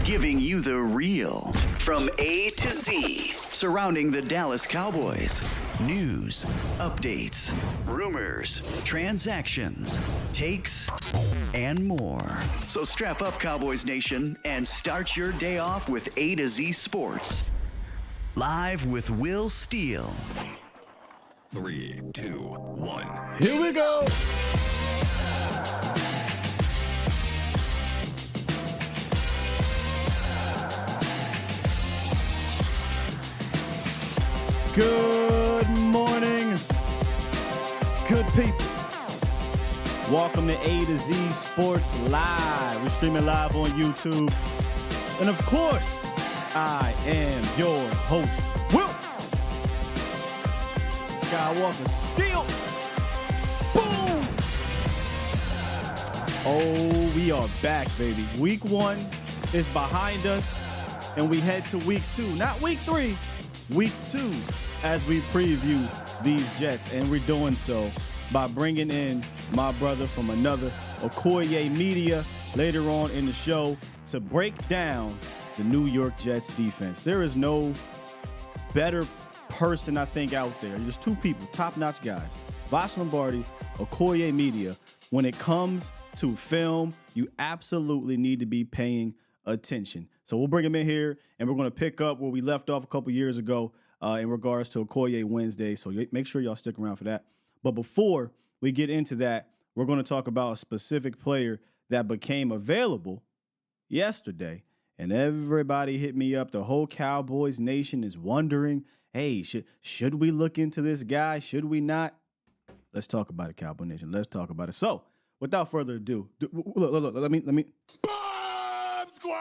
giving you the real from A to Z surrounding the Dallas Cowboys. News, updates, rumors, transactions, takes, and more. So strap up, Cowboys Nation, and start your day off with A to Z Sports. Live with Will Steele. 3, 2, 1. Here we go. Good morning, good people. Welcome to A to Z Sports Live. We're streaming live on YouTube. And of course, I am your host, Will Skywalker Steele. Boom! Oh, we are back, baby. Week 1 is behind us, and we head to week 2. Not week 3, week 2, as we preview these Jets. And we're doing so by bringing in my brother from another, Akoye Media, later on in the show to break down the New York Jets defense. There is no better person, I think, out there. There's two people, top-notch guys, Vosh Lombardi, Akoye Media. When it comes to film, you absolutely need to be paying attention. So we'll bring him in here, and we're going to pick up where we left off a couple years ago in regards to Akoye Wednesday. So make sure y'all stick around for that. But before we get into that, we're going to talk about a specific player that became available yesterday. And everybody hit me up. The whole Cowboys Nation is wondering, hey, should we look into this guy? Should we not? Let's talk about it, Cowboy Nation. Let's talk about it. So, without further ado, look, let me Bomb Squad!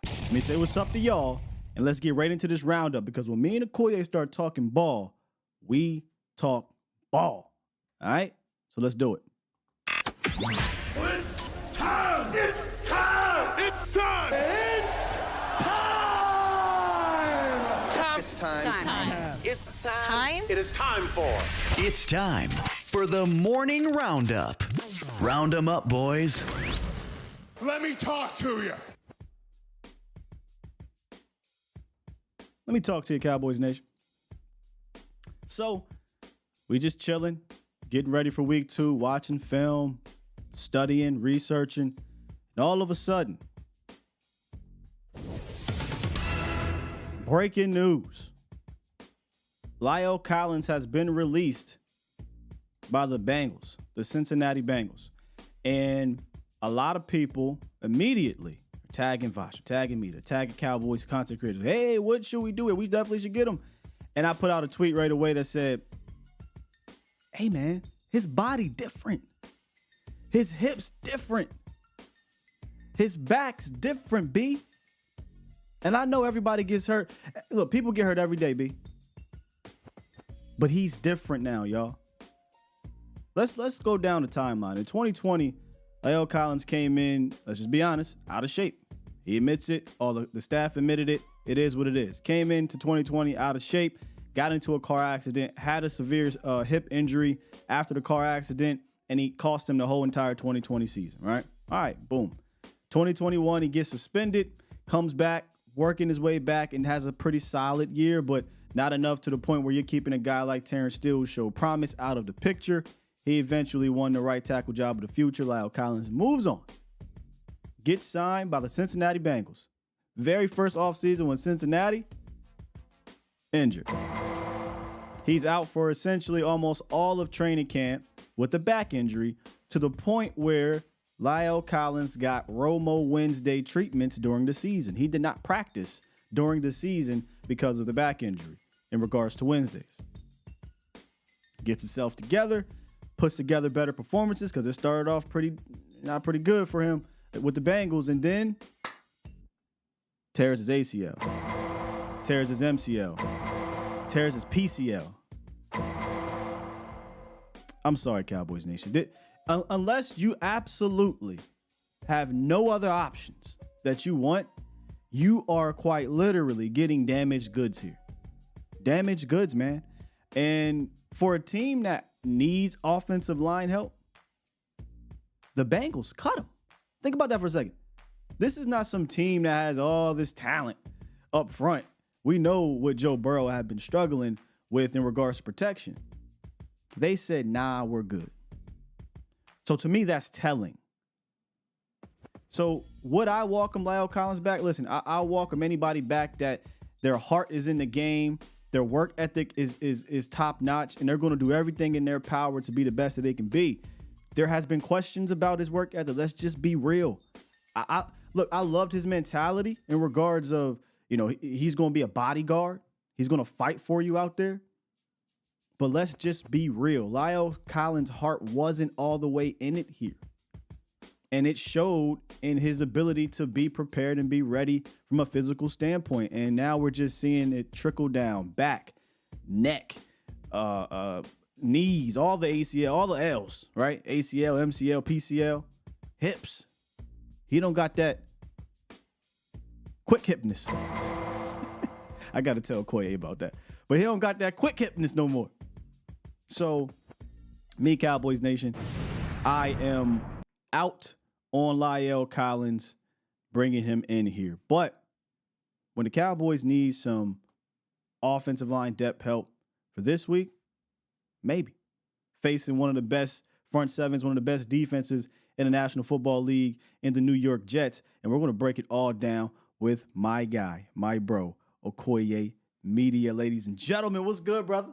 Let me say what's up to y'all, and let's get right into this roundup, because when me and Akoye start talking ball, we talk ball. All right? So let's do it. It's time! It's time! It's time! It's time! Time. It's time! It is time for... It's time for the morning roundup. Round 'em up, boys. Let me talk to you! Let me talk to you, Cowboys Nation. So, we just chilling, getting ready for week 2, watching film, studying, researching, and all of a sudden, breaking news. Lyle Collins has been released by the Bengals, the Cincinnati Bengals. And a lot of people immediately are tagging Vosh, tagging me, tagging Cowboys content creators. Hey, what should we do? We definitely should get him. And I put out a tweet right away that said, hey, man, his body different. His hips different. His back's different, B. And I know everybody gets hurt. Look, people get hurt every day, B. But he's different now, y'all. Let's go down the timeline. In 2020, Lyle Collins came in, let's just be honest, out of shape. He admits it. All the staff admitted it. It is what it is. Came into 2020 out of shape, got into a car accident, had a severe hip injury after the car accident, and he cost him the whole entire 2020 season, right? All right, boom. 2021, he gets suspended, comes back, working his way back, and has a pretty solid year, but not enough to the point where you're keeping a guy like Terrence Steele who showed promise out of the picture. He eventually won the right tackle job of the future. Lyle Collins moves on. Gets signed by the Cincinnati Bengals. Very first offseason when Cincinnati, injured. He's out for essentially almost all of training camp with a back injury, to the point where Lyle Collins got Romo Wednesday treatments during the season. He did not practice during the season because of the back injury in regards to Wednesdays. Gets himself together, puts together better performances, because it started off not pretty good for him with the Bengals, and then tears his ACL, tears his MCL, tears his PCL. I'm sorry, Cowboys Nation. Unless you absolutely have no other options that you want, you are quite literally getting damaged goods here. Damaged goods, man. And for a team that needs offensive line help, the Bengals cut him. Think about that for a second. This is not some team that has all this talent up front. We know what Joe Burrow had been struggling with in regards to protection. They said, nah, we're good. So to me, that's telling. So would I welcome Lyle Collins back? Listen, I'll welcome anybody back that their heart is in the game, their work ethic is top notch, and they're going to do everything in their power to be the best that they can be. There has been questions about his work ethic. Let's just be real. Look, I loved his mentality in regards of, he's going to be a bodyguard. He's going to fight for you out there. But let's just be real. Lyle Collins' heart wasn't all the way in it here. And it showed in his ability to be prepared and be ready from a physical standpoint. And now we're just seeing it trickle down, back, neck, knees, all the ACL, all the L's, right? ACL, MCL, PCL, hips. He don't got that quick hipness. I got to tell Akoye about that. But he don't got that quick hipness no more. So, me, Cowboys Nation, I am out on Lyle Collins, bringing him in here. But when the Cowboys need some offensive line depth help for this week, maybe. Facing one of the best front sevens, one of the best defenses in the National Football League in the New York Jets. And we're going to break it all down with my guy, my bro, Akoye Media. Ladies and gentlemen, what's good, brother?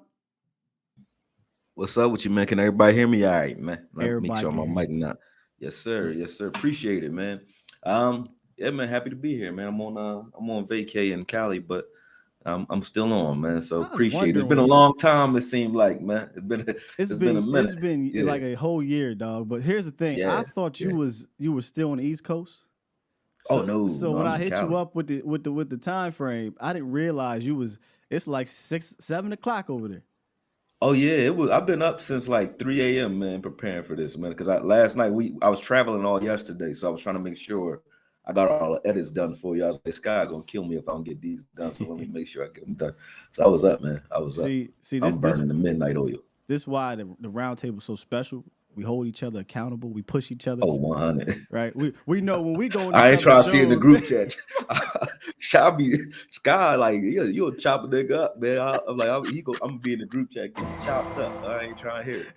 What's up with you, man? Can everybody hear me all right, man? Let me Everybody make sure my can mic not. Yes, sir. Yes, sir. Appreciate it, man. Yeah, man, happy to be here, man. I'm on vacay in Cali, but I'm still on, man. So appreciate it. It's been a long time, it seemed like, man. It's been a minute. It's been like a whole year, dog. But here's the thing. I thought you were still on the East Coast. So, no. So when I hit Cali. you up with the time frame, I didn't realize it's like 6, 7 o'clock over there. Oh yeah, I've been up since like 3 a.m., man, preparing for this, man. Because last night I was traveling all yesterday, so I was trying to make sure I got all the edits done for you. I was like, Sky gonna kill me if I don't get these done, so let me make sure I get them done. So I was up, man. I was up. I'm burning the midnight oil. This is why the round table is so special. We hold each other accountable. We push each other. Oh, 100. Right. We know when we go. I ain't trying to see in the group chat. Sky, like you'll chop a nigga up, man. I'm gonna be in the group chat getting chopped up. I ain't trying to hear it.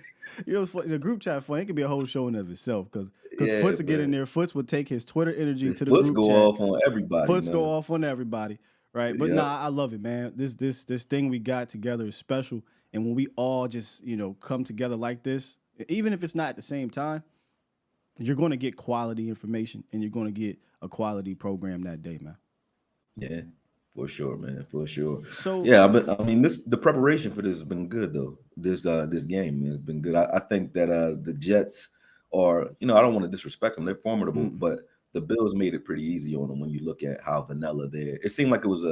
It's funny, the group chat funny. It could be a whole show in of itself because Foots would get in there. Foots would take his Twitter energy to the group chat. Foots go off on everybody. Foots go off on everybody. Right. But I love it, man. This thing we got together is special. And when we all just, come together like this, even if it's not at the same time, you're going to get quality information and you're going to get a quality program that day, man. Yeah, for sure, man, for sure. So the preparation for this has been good though. This game, man, has been good. I think that the Jets are, I don't want to disrespect them. They're formidable, but the Bills made it pretty easy on them when you look at how vanilla they're. It seemed like it was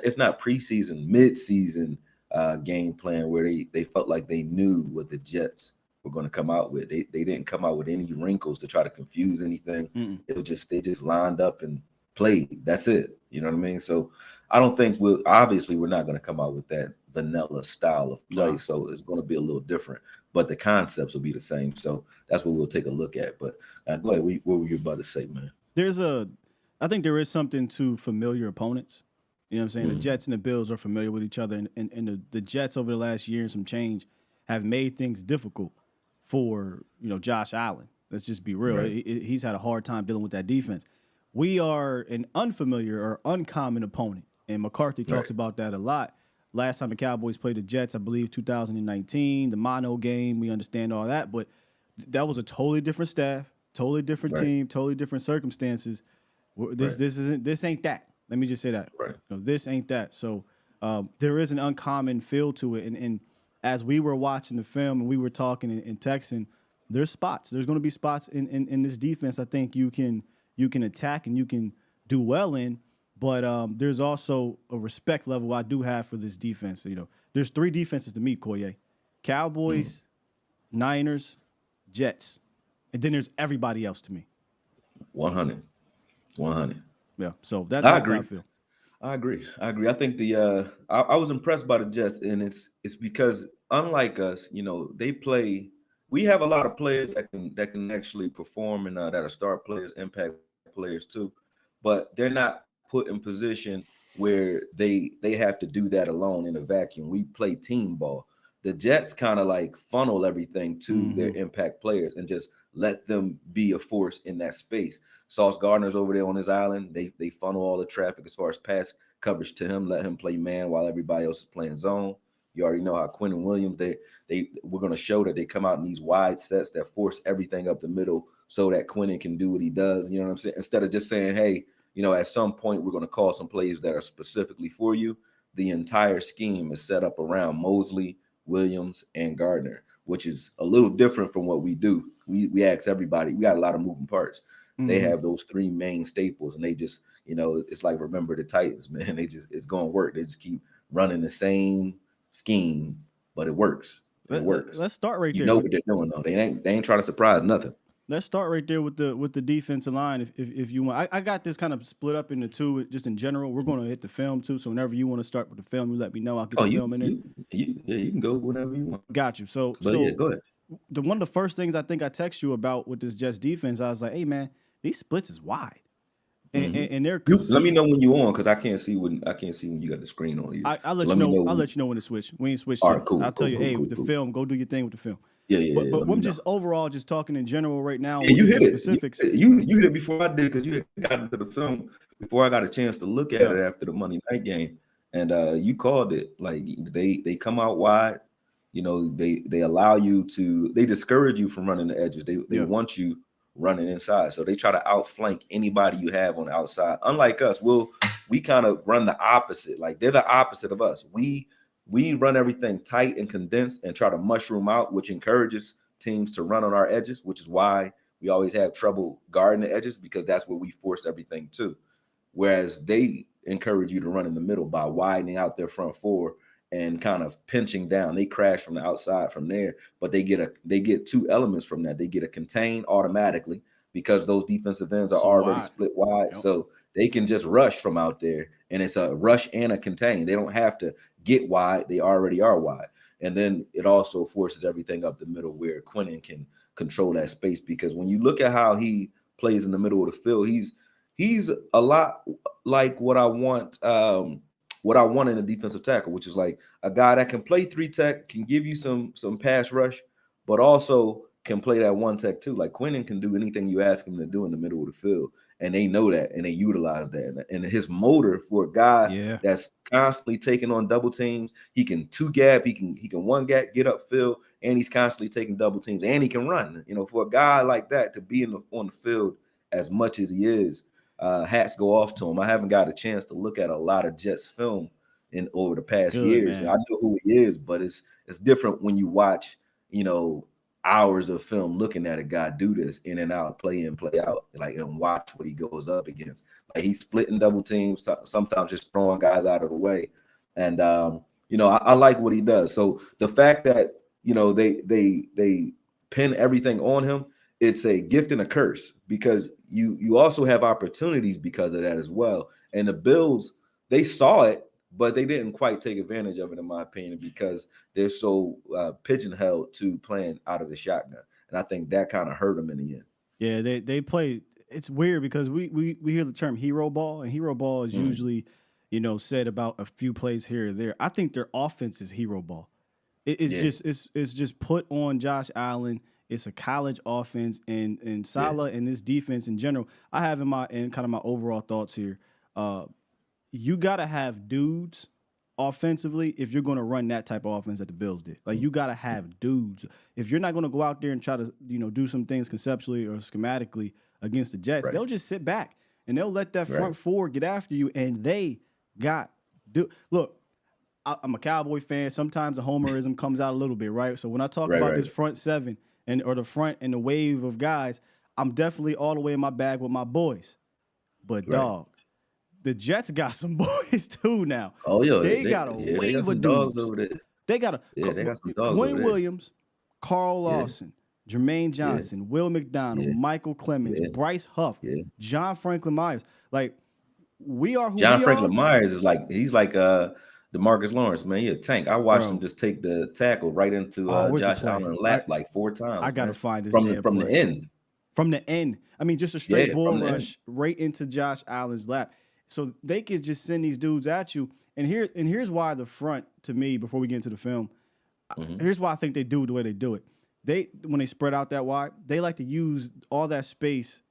if not preseason, mid-season game plan where they felt like they knew what the Jets were going to come out with. They didn't come out with any wrinkles to try to confuse anything. It was just they just lined up and played. That's it. You know what I mean? So I don't think we're not going to come out with that vanilla style of play. No. So it's going to be a little different, but the concepts will be the same. So that's what we'll take a look at. But go ahead. What were you about to say, man? I think there is something to familiar opponents. You know what I'm saying? The Jets and the Bills are familiar with each other, and the Jets over the last year and some change have made things difficult for, Josh Allen. Let's just be real. Right. He's had a hard time dealing with that defense. We are an unfamiliar or uncommon opponent, and McCarthy talks about that a lot. Last time the Cowboys played the Jets, I believe 2019, the mono game, we understand all that, but that was a totally different staff, totally different team, totally different circumstances. This ain't that. Let me just say that. Right. This ain't that. So there is an uncommon feel to it. And as we were watching the film and we were talking and texting, there's spots. There's going to be spots in this defense I think you can attack and you can do well in. But there's also a respect level I do have for this defense. There's 3 defenses to meet, Koye. Cowboys, Niners, Jets. And then there's everybody else to me. 100. Yeah, so that's how I feel. I agree. I think I was impressed by the Jets, and it's because unlike us, they play. We have a lot of players that can actually perform and that are star players, impact players too, but they're not put in position where they have to do that alone in a vacuum. We play team ball. The Jets kind of like funnel everything to their impact players and just let them be a force in that space. Sauce Gardner's over there on his island. They funnel all the traffic as far as pass coverage to him, let him play man while everybody else is playing zone. You already know how Quinn and Williams, we're going to show that they come out in these wide sets that force everything up the middle so that Quinnen can do what he does. You know what I'm saying? Instead of just saying, hey, at some point we're going to call some plays that are specifically for you. The entire scheme is set up around Mosley, Williams, and Gardner, which is a little different from what we do. We ask everybody. We got a lot of moving parts. They have those three main staples, and they just, it's like remember the Titans, man. It's going to work. They just keep running the same scheme, but it works. It works. Let's start right there. You know what they're doing though. They ain't trying to surprise nothing. Let's start right there with the defensive line. If you want, I got this kind of split up into two. Just in general, we're going to hit the film too. So whenever you want to start with the film, you let me know. I'll get the film in there. You can go whenever you want. Got you. So yeah, go ahead. One of the first things I think I text you about with this Jets defense, I was like, hey man, these splits is wide. And they're let me know when you're on because I can't see when you got the screen on. I'll let you know. I'll let you know when to switch. We ain't switched. All right, cool. I'll tell you, hey, with the film, go do your thing with the film. Yeah. But I'm just overall just talking in general right now. Yeah, you hit specifics. You hit it before I did because you got into the film before I got a chance to look at it after the Monday night game, and you called it. Like they come out wide. They allow you to. They discourage you from running the edges. They want you running inside. So they try to outflank anybody you have on the outside. Unlike us, we kind of run the opposite. Like they're the opposite of us. We run everything tight and condensed and try to mushroom out, which encourages teams to run on our edges, which is why we always have trouble guarding the edges because that's where we force everything to. Whereas they encourage you to run in the middle by widening out their front four and kind of pinching down. They crash from the outside from there, but they get two elements from that. They get a contain automatically because those defensive ends are already split wide. Yep. So they can just rush from out there, and it's a rush and a contain. They don't have to get wide. They already are wide. And then it also forces everything up the middle where Quinnen can control that space because when you look at how he plays in the middle of the field, he's a lot like what I want in a defensive tackle, which is like a guy that can play 3-tech, can give you some pass rush, but also can play that 1-tech too. Like Quinnen can do anything you ask him to do in the middle of the field, and they know that, and they utilize that. And his motor for a guy that's constantly taking on double teams, he can 2-gap, he can 1-gap, get upfield, and he's constantly taking double teams, and he can run. For a guy like that to be on the field as much as he is, hats go off to him. I haven't got a chance to look at a lot of Jets film over the past years. I know who he is, but it's different when you watch, hours of film looking at a guy do this in and out, play in, play out, and watch what he goes up against. Like he's splitting double teams, sometimes just throwing guys out of the way. And I like what he does. So the fact that they pin everything on him, it's a gift and a curse because you also have opportunities because of that as well. And the Bills, they saw it, but they didn't quite take advantage of it, in my opinion, because they're so pigeonholed to playing out of the shotgun. And I think that kind of hurt them in the end. Yeah, they play. It's weird because we hear the term hero ball, and hero ball is usually, said about a few plays here or there. I think their offense is hero ball. It's just put on Josh Allen. It's a college offense, and Salah and this defense in general. I have in kind of my overall thoughts here. You gotta have dudes offensively if you're going to run that type of offense that the Bills did. Like you gotta have dudes. If you're not going to go out there and try to do some things conceptually or schematically against the Jets, they'll just sit back and they'll let that front four get after you. And they got look. I'm a Cowboy fan. Sometimes the homerism comes out a little bit, right? So when I talk about this front seven or the front and the wave of guys, I'm definitely all the way in my bag with my boys. But dog, the Jets got some boys too now. Oh yeah, they got a wave of dudes over there. They got some dogs. Quinn Williams, Carl Lawson, Jermaine Johnson, Will McDonald, Michael Clemens, Bryce Huff, John Franklin Myers. Like we are who John we Franklin are. Myers is like DeMarcus Lawrence, man. He a tank. I watched him just take the tackle right into Josh Allen's lap like 4 times. I gotta find this from the end. from the end. I mean, just a straight bull from the end. rush right into Josh Allen's lap. So they could just send these dudes at you. And here's why the front, to me, before we get into the film, here's why I think they do the way they do it. When they spread out that wide, they like to use all that space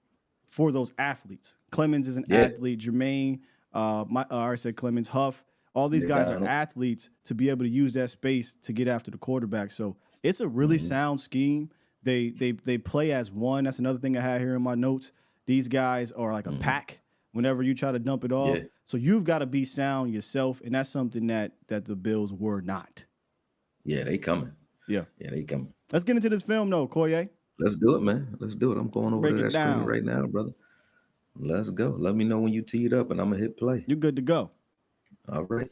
for those athletes. Clemens is an athlete. Jermaine, I already said Clemens, Huff. All these guys are athletes to be able to use that space to get after the quarterback. So it's a really sound scheme. They play as one. That's another thing I had here in my notes. These guys are like a pack whenever you try to dump it off. Yeah. So you've got to be sound yourself, and that's something that the Bills were not. Yeah, they coming. Yeah, they coming. Let's get into this film, though, Akoye. Let's do it, man. Let's do it. I'm going over to that screen right now, brother. Let's go. Let me know when you tee it up, and I'm going to hit play. You're good to go. All right.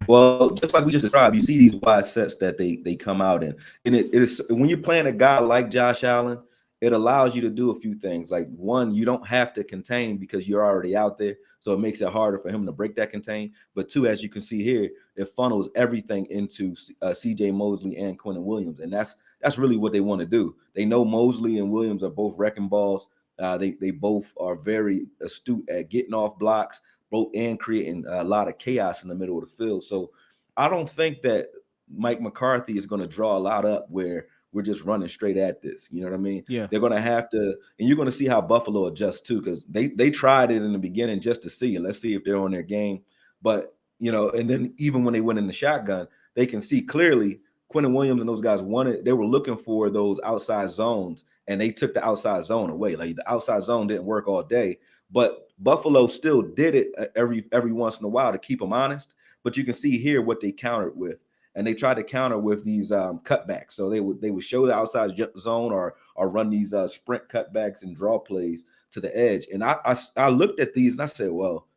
Well, just like we just described, you see these wide sets that they come out in. And it is when you're playing a guy like Josh Allen, it allows you to do a few things. Like, one, you don't have to contain because you're already out there. So it makes it harder for him to break that contain. But two, as you can see here, it funnels everything into CJ Mosley and Quinnen Williams. And that's really what they want to do. They know Mosley and Williams are both wrecking balls. They both are very astute at getting off blocks, both and creating a lot of chaos in the middle of the field. So I don't think that Mike McCarthy is going to draw a lot up where we're just running straight at this. You know what I mean? Yeah. They're going to have to, and you're going to see how Buffalo adjusts too, because they tried it in the beginning just to see. Let's see if they're on their game. But, and then even when they went in the shotgun, they can see clearly Quinnen Williams and those guys they were looking for those outside zones, and they took the outside zone away. Like, the outside zone didn't work all day, but Buffalo still did it every once in a while to keep them honest. But you can see here what they countered with. And they tried to counter with these cutbacks. So they would show the outside zone or run these sprint cutbacks and draw plays to the edge. And I looked at these and I said, well,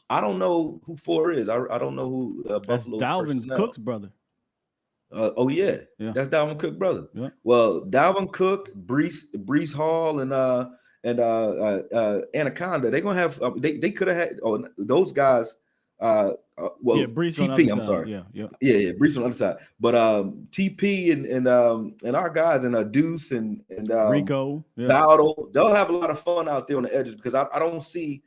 I don't know who 4 is. I don't know who Buffalo's Dalvin Cook's brother. That's Dalvin Cook's brother. Yeah. Well, Dalvin Cook, Breece Hall, and Anaconda. They're gonna have. They could have had. Oh, those guys. Breece on the other side. Yeah, Breece on the other side. But TP and our guys and Deuce and Rico, Battle, they'll have a lot of fun out there on the edges because I don't see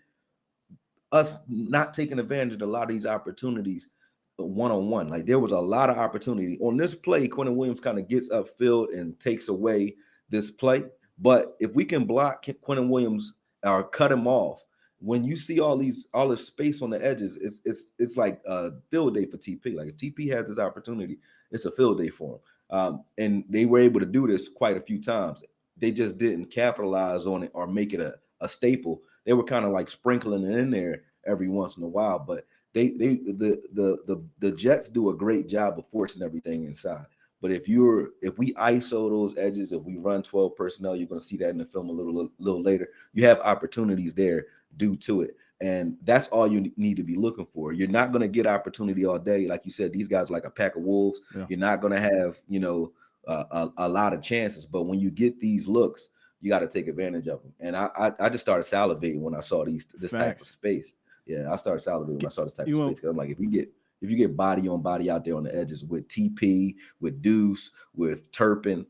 us not taking advantage of a lot of these opportunities one-on-one. Like, there was a lot of opportunity on this play. Quinnen Williams kind of gets upfield and takes away this play. But if we can block Quinnen Williams or cut him off, when you see all this space on the edges, it's like a field day for TP. Like, if TP has this opportunity, it's a field day for him. And they were able to do this quite a few times. They just didn't capitalize on it or make it a staple. They were kind of like sprinkling it in there every once in a while. But the Jets do a great job of forcing everything inside. But if we ISO those edges, if we run 12 personnel, you're going to see that in the film a little later. You have opportunities there due to it. And that's all you need to be looking for. You're not going to get opportunity all day. Like you said, these guys are like a pack of wolves. Yeah. You're not going to have, a lot of chances. But when you get these looks, you got to take advantage of them. And I just started salivating when I saw this type of space. Yeah, I started salivating when I saw this type of space. I'm like, if you get body on body out there on the edges with TP, with Deuce, with Turpin,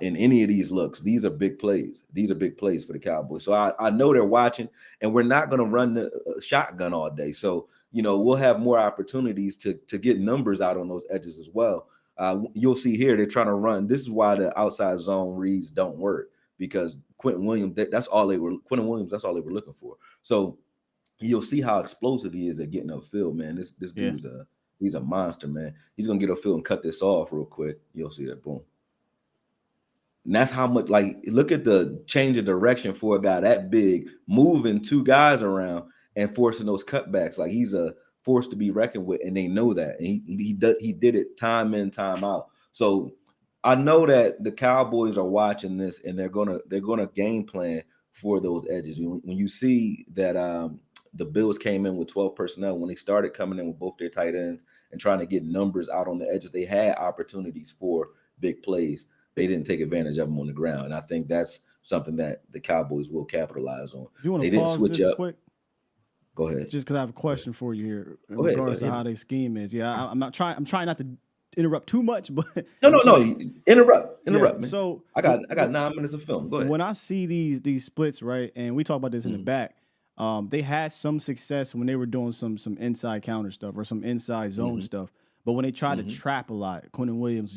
in any of these looks, these are big plays. These are big plays for the Cowboys. So I know they're watching, and we're not going to run the shotgun all day. So, we'll have more opportunities to get numbers out on those edges as well. You'll see here, they're trying to run. This is why the outside zone reads don't work, because Quinnen Williams, that's all they were looking for. So you'll see how explosive he is at getting upfield, man. This dude's he's a monster, man. He's going to get upfield and cut this off real quick. You'll see that, boom. And that's how much, like, look at the change of direction for a guy that big, moving 2 guys around and forcing those cutbacks. Like, he's a force to be reckoned with, and they know that. And he did it time in, time out. So I know that the Cowboys are watching this, and they're gonna game plan for those edges. When you see that the Bills came in with 12 personnel, when they started coming in with both their tight ends and trying to get numbers out on the edges, they had opportunities for big plays. They didn't take advantage of them on the ground. And I think that's something that the Cowboys will capitalize on. You want to didn't pause switch this up. quick? Go ahead. Just because I have a question for you here in regards to how they scheme is. Yeah, I'm trying not to interrupt too much, but No. Interrupt, man. So I got 9 minutes of film. Go ahead. when I see these splits, right, and we talk about this in the back, they had some success when they were doing some inside counter stuff or some inside zone stuff. But when they try to trap a lot, Quentin Williams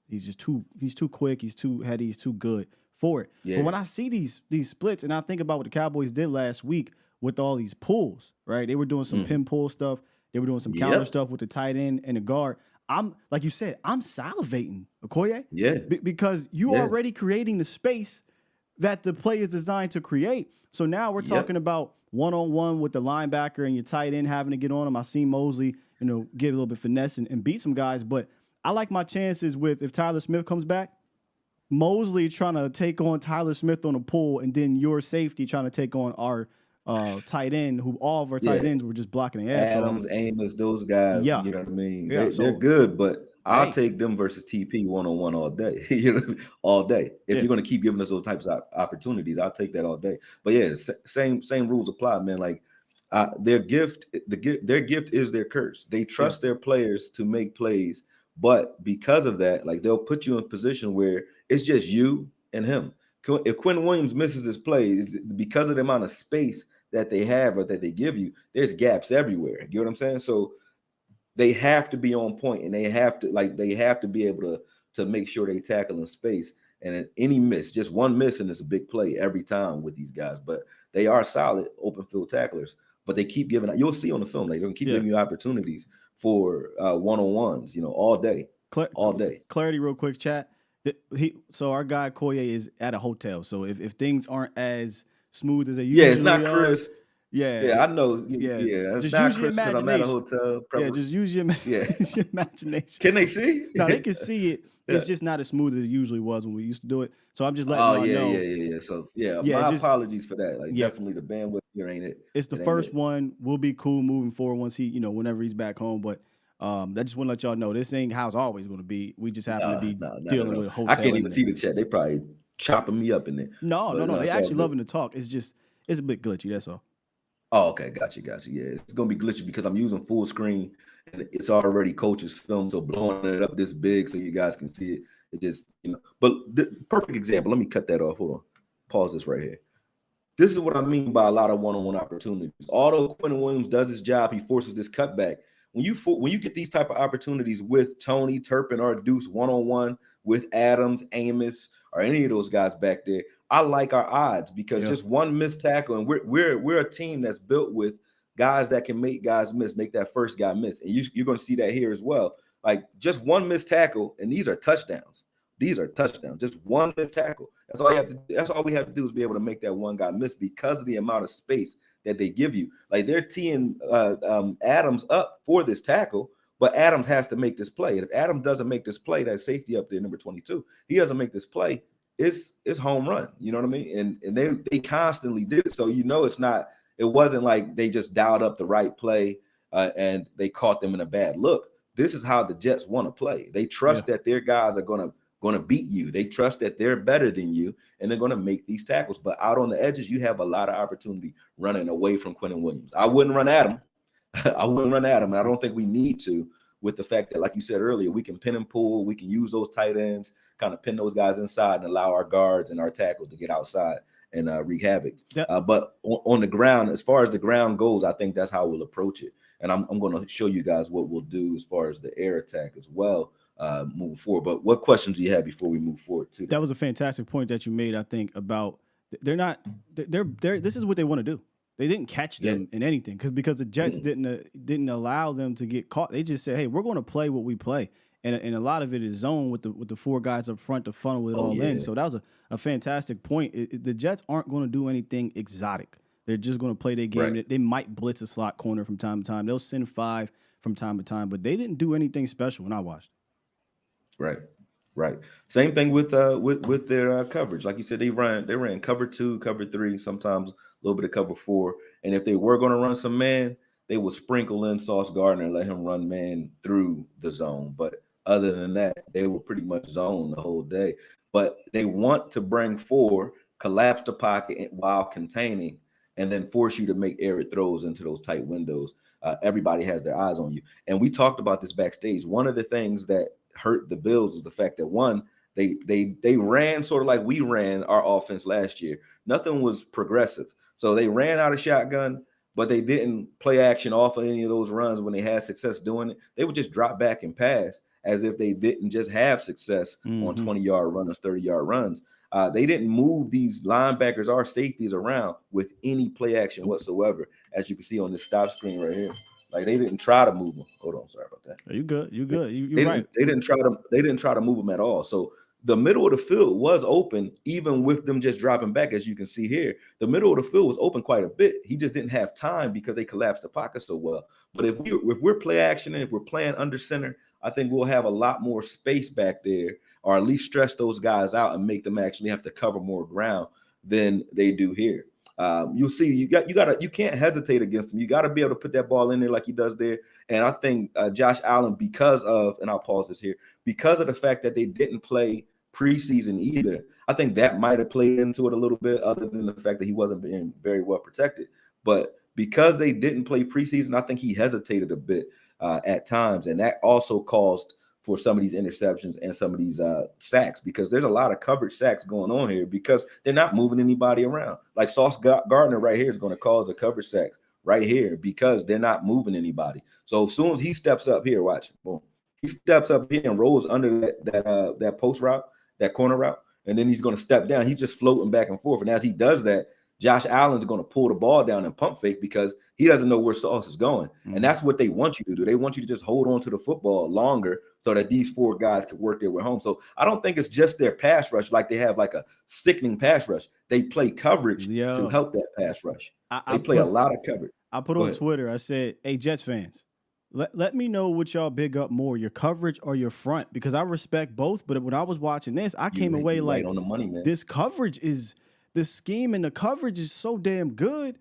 he's too quick, he's too heady, he's too good for it. Yeah. But when I see these splits and I think about what the Cowboys did last week with all these pulls, right? They were doing some pin pull stuff, they were doing some counter stuff with the tight end and the guard. I'm like you said, I'm salivating, Akoye. Yeah. Because you already creating the space that the play is designed to create. So now we're talking about one-on-one with the linebacker and your tight end having to get on him. I seen Mosley, get a little bit finesse and beat some guys. But I like my chances with if Tyler Smith comes back, Mosley trying to take on Tyler Smith on a pull, and then your safety trying to take on our tight end, who all of our tight ends were just blocking the ass. Adams, Amos, those guys, you know what I mean? They're good, but I'll take them versus TP one-on-one all day, all day. If you're going to keep giving us those types of opportunities, I'll take that all day. But yeah, same rules apply, man. Like their gift is their curse. They trust their players to make plays, but because of that, like they'll put you in a position where it's just you and him. If Quinn Williams misses his play, it's because of the amount of space that they have or that they give you, there's gaps everywhere. You know what I'm saying? So they have to be on point, and they have to be able to make sure they tackle in space. And any miss, just one miss, and it's a big play every time with these guys. But they are solid open field tacklers. But they keep giving. You'll see on the film, they're gonna keep giving you opportunities for one-on-ones, all day, all day. Clarity, real quick, chat. So our guy Akoye is at a hotel. So if things aren't as smooth as they usually it's not crisp. Yeah, I know. It's just not use crisp because I'm at a hotel. Just use your imagination. Can they see? No, they can see it. It's just not as smooth as it usually was when we used to do it. So I'm just letting y'all know. Yeah. So my apologies for that. Like definitely the bandwidth here ain't it. It's the first one. We'll be cool moving forward once he, whenever he's back home. But I just want to let y'all know this ain't how it's always going to be. We just happen to be dealing with a hotel. I can't even see the chat. They probably chopping me up in there. No. They actually loving to talk. It's just a bit glitchy. That's all. Oh, okay, got you. Yeah, it's gonna be glitchy because I'm using full screen and it's already coach's film, so blowing it up this big so you guys can see it. It just, But the perfect example. Let me cut that off. Hold on. Pause this right here. This is what I mean by a lot of one-on-one opportunities. Although Quentin Williams does his job, he forces this cutback. When you get these type of opportunities with Tony, Turpin, or Deuce one-on-one with Adams, Amos, or any of those guys back there, I like our odds because just one missed tackle, and we're a team that's built with guys that can make guys miss, make that first guy miss, and you're going to see that here as well. Like just one missed tackle, and these are touchdowns. Just one missed tackle. That's all you have to. That's all we have to do is be able to make that one guy miss because of the amount of space that they give you. Like they're teeing Adams up for this tackle, but Adams has to make this play. And if Adams doesn't make this play, that safety up there, number 22, he doesn't make this play. It's home run, you know what I mean? And they constantly did it. So it wasn't like they just dialed up the right play and they caught them in a bad look. This is how the Jets want to play. They trust that their guys are gonna beat you. They trust that they're better than you, and they're gonna make these tackles. But out on the edges, you have a lot of opportunity running away from Quentin Williams. I wouldn't run at him. And I don't think we need to. With the fact that, like you said earlier, we can pin and pull, we can use those tight ends, kind of pin those guys inside and allow our guards and our tackles to get outside and wreak havoc. But on the ground, as far as the ground goes, I think that's how we'll approach it. And I'm going to show you guys what we'll do as far as the air attack as well moving forward. But what questions do you have before we move forward to that? That was a fantastic point that you made, I think, about they're this is what they want to do. They didn't catch them in anything because the Jets didn't allow them to get caught. They just said, "Hey, we're going to play what we play," and a lot of it is zone with the four guys up front to funnel it all in. So that was a fantastic point. The Jets aren't going to do anything exotic. They're just going to play their game. Right. They might blitz a slot corner from time to time. They'll send 5 from time to time, but they didn't do anything special when I watched. Right. Same thing with their coverage. Like you said, they ran cover 2, cover 3, sometimes a little bit of cover 4. And if they were going to run some man, they would sprinkle in Sauce Gardner and let him run man through the zone. But other than that, they were pretty much zone the whole day. But they want to bring 4, collapse the pocket while containing, and then force you to make arid throws into those tight windows. Everybody has their eyes on you. And we talked about this backstage. One of the things that hurt the Bills is the fact that, one, they ran sort of like we ran our offense last year. Nothing was progressive. So they ran out of shotgun, but they didn't play action off of any of those runs when they had success doing it. They would just drop back and pass as if they didn't just have success on 20-yard runs, 30-yard runs. They didn't move these linebackers or safeties around with any play action whatsoever, as you can see on this stop screen right here. Like, they didn't try to move them. Hold on, sorry about that. You good? You good? You're right. They didn't try to move them at all. So the middle of the field was open, even with them just dropping back, as you can see here. The middle of the field was open quite a bit. He just didn't have time because they collapsed the pocket so well. But if we're play action and if we're playing under center, I think we'll have a lot more space back there, or at least stretch those guys out and make them actually have to cover more ground than they do here. You'll see you can't hesitate against him. You got to be able to put that ball in there like he does there. And I think Josh Allen, because of, and I'll pause this here, because of the fact that they didn't play preseason either, I think that might have played into it a little bit, other than the fact that he wasn't being very well protected. But because they didn't play preseason, I think he hesitated a bit at times, and that also caused for some of these interceptions and some of these sacks, because there's a lot of coverage sacks going on here because they're not moving anybody around. Like Sauce Gardner right here is going to cause a coverage sack right here because they're not moving anybody. So as soon as he steps up here, watch, boom, he steps up here and rolls under that post route, that corner route, and then he's going to step down. He's just floating back and forth. And as he does that, Josh Allen's going to pull the ball down and pump fake because he doesn't know where Sauce is going. And that's what they want you to do. They want you to just hold on to the football longer so that these four guys can work their way home. So I don't think it's just their pass rush, like they have like a sickening pass rush. They play coverage to help that pass rush. They play a lot of coverage. I put on Twitter, I said, hey, Jets fans, let me know what y'all big up more, your coverage or your front, because I respect both. But when I was watching this, I came away like, on the money, man. This coverage is – the scheme and the coverage is so damn good.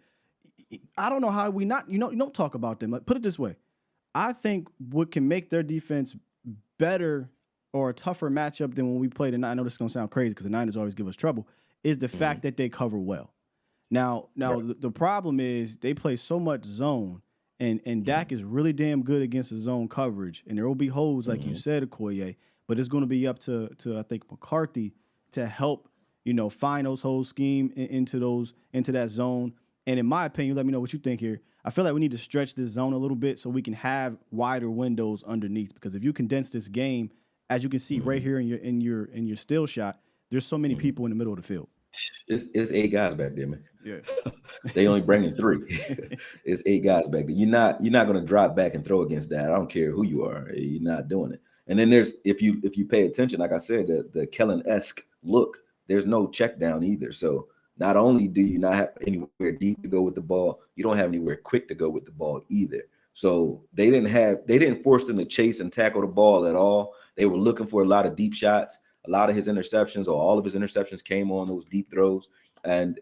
I don't know how we not, you don't talk about them. Like, put it this way. I think what can make their defense better or a tougher matchup than when we played the Niners, I know this is going to sound crazy because the Niners always give us trouble, is the fact that they cover well. Now the problem is they play so much zone, and Dak is really damn good against the zone coverage. And there will be holes, like you said, Akoye, but it's going to be up to I think McCarthy to help, find those holes, scheme into that zone. And in my opinion, let me know what you think here. I feel like we need to stretch this zone a little bit so we can have wider windows underneath. Because if you condense this game, as you can see right here in your still shot, there's so many people in the middle of the field. It's 8 guys back there, man. Yeah, they only bringing 3. It's 8 guys back there. You're not going to drop back and throw against that. I don't care who you are. You're not doing it. And then there's if you pay attention, like I said, the Kellen-esque look. There's no check down either. So not only do you not have anywhere deep to go with the ball, you don't have anywhere quick to go with the ball either. So they didn't force them to chase and tackle the ball at all. They were looking for a lot of deep shots. A lot of his interceptions, or all of his interceptions, came on those deep throws. And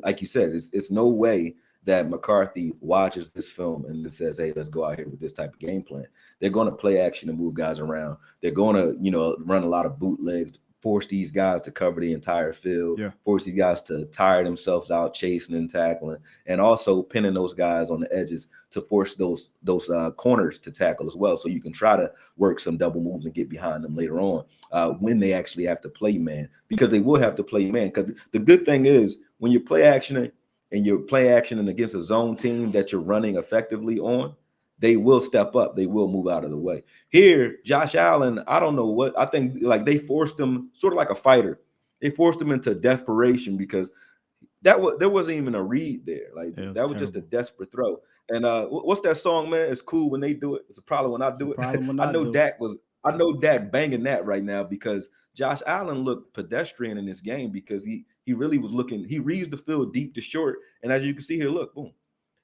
like you said, it's no way that McCarthy watches this film and says, hey, let's go out here with this type of game plan. They're going to play action and move guys around. They're going to, run a lot of bootlegs, force these guys to cover the entire field, force these guys to tire themselves out chasing and tackling, and also pinning those guys on the edges to force those corners to tackle as well. So you can try to work some double moves and get behind them later on when they actually have to play man, because they will have to play man. Because the good thing is when you play action and you're play action against a zone team that you're running effectively on, they will step up. They will move out of the way. Here, Josh Allen, I don't know what, I think like they forced him sort of like a fighter. They forced him into desperation because there wasn't even a read there. Like that was just a desperate throw. And what's that song, man? It's cool when they do it. It's a problem when I do it. I know Dak banging that right now because Josh Allen looked pedestrian in this game because he really was looking, he reads the field deep to short. And as you can see here, look, boom.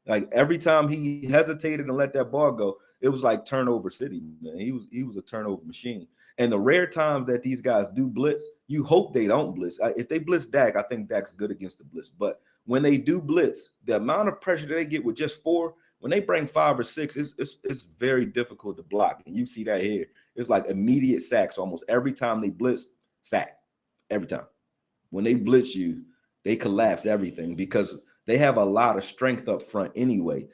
Like every time he hesitated and let that ball go, it was like turnover city, man. He was a turnover machine. And the rare times that these guys do blitz, you hope they don't blitz. If they blitz Dak, I think Dak's good against the blitz. But when they do blitz, the amount of pressure that they get with just 4, when they bring 5 or 6, it's very difficult to block. And you see that here. It's like immediate sacks almost every time they blitz, sack. Every time. When they blitz you, they collapse everything because They have a lot of strength up front anyway.